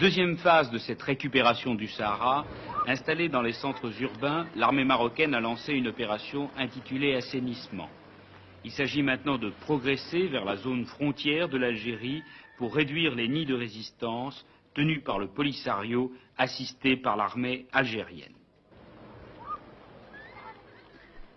Deuxième phase de cette récupération du Sahara, installée dans les centres urbains, l'armée marocaine a lancé une opération intitulée Assainissement. Il s'agit maintenant de progresser vers la zone frontière de l'Algérie pour réduire les nids de résistance tenus par le Polisario, assisté par l'armée algérienne.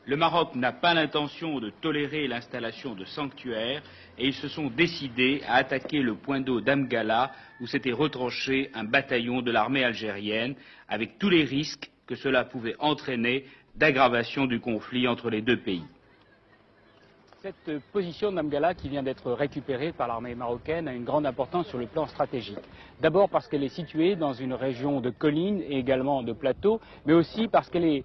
Le Maroc n'a pas l'intention de tolérer l'installation de sanctuaires et ils se sont décidés à attaquer le point d'eau d'Amgala où s'était retranché un bataillon de l'armée algérienne avec tous les risques que cela pouvait entraîner d'aggravation du conflit entre les deux pays. Cette position d'Amgala qui vient d'être récupérée par l'armée marocaine a une grande importance sur le plan stratégique. D'abord parce qu'elle est située dans une région de collines et également de plateaux, mais aussi parce qu'elle est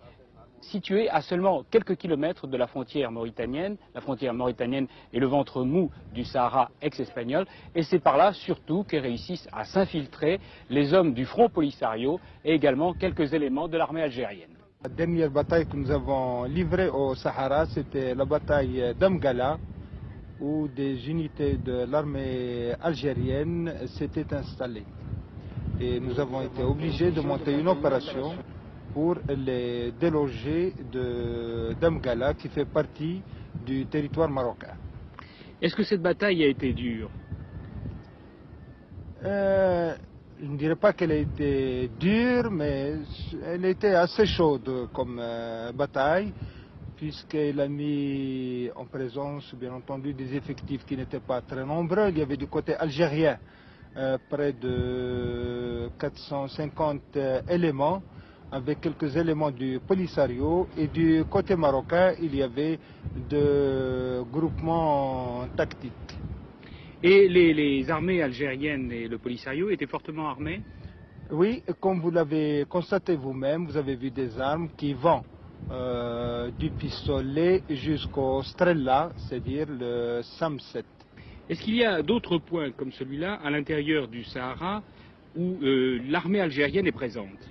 située à seulement quelques kilomètres de la frontière mauritanienne. La frontière mauritanienne est le ventre mou du Sahara ex-espagnol et c'est par là surtout que réussissent à s'infiltrer les hommes du Front Polisario et également quelques éléments de l'armée algérienne. La dernière bataille que nous avons livrée au Sahara, c'était la bataille d'Amgala, où des unités de l'armée algérienne s'étaient installées. Et nous avons été obligés de monter une opération pour les déloger d'Amgala, qui fait partie du territoire marocain. Est-ce que cette bataille a été dure? Je ne dirais pas qu'elle a été dure, mais elle était assez chaude comme bataille, puisqu'elle a mis en présence, bien entendu, des effectifs qui n'étaient pas très nombreux. Il y avait du côté algérien près de 450 éléments, avec quelques éléments du Polisario, et du côté marocain, il y avait des groupements tactiques. Et les armées algériennes et le Polisario étaient fortement armés? Oui, comme vous l'avez constaté vous-même, vous avez vu des armes qui vont du pistolet jusqu'au Strella, c'est-à-dire le SAM-7. Est-ce qu'il y a d'autres points comme celui-là à l'intérieur du Sahara où l'armée algérienne est présente?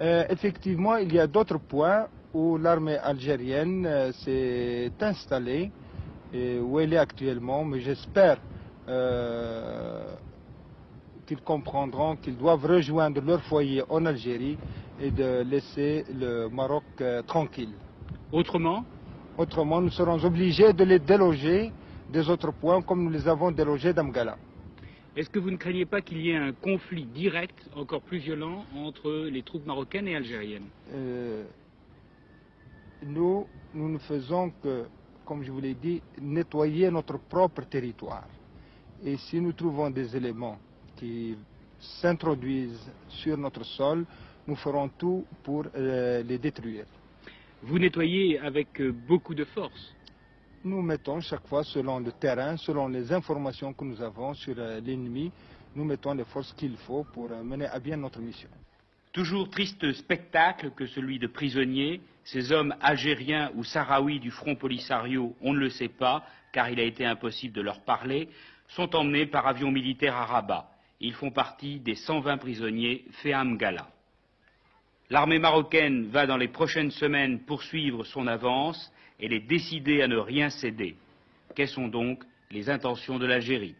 Effectivement, il y a d'autres points où l'armée algérienne s'est installée et où elle est actuellement, mais j'espère qu'ils comprendront qu'ils doivent rejoindre leur foyer en Algérie et de laisser le Maroc tranquille. Autrement? Autrement, nous serons obligés de les déloger des autres points comme nous les avons délogés d'Amgala. Est-ce que vous ne craignez pas qu'il y ait un conflit direct, encore plus violent, entre les troupes marocaines et algériennes? Nous ne faisons que, comme je vous l'ai dit, nettoyer notre propre territoire. Et si nous trouvons des éléments qui s'introduisent sur notre sol, nous ferons tout pour les détruire. Vous nettoyez avec beaucoup de force? Nous mettons chaque fois, selon le terrain, selon les informations que nous avons sur l'ennemi, nous mettons les forces qu'il faut pour mener à bien notre mission. Toujours triste spectacle que celui de prisonniers, ces hommes algériens ou sahraouis du Front Polisario, on ne le sait pas, car il a été impossible de leur parler, sont emmenés par avion militaire à Rabat. Ils font partie des 120 prisonniers faits à Amgala. L'armée marocaine va dans les prochaines semaines poursuivre son avance. Elle est décidée à ne rien céder. Quelles sont donc les intentions de l'Algérie ?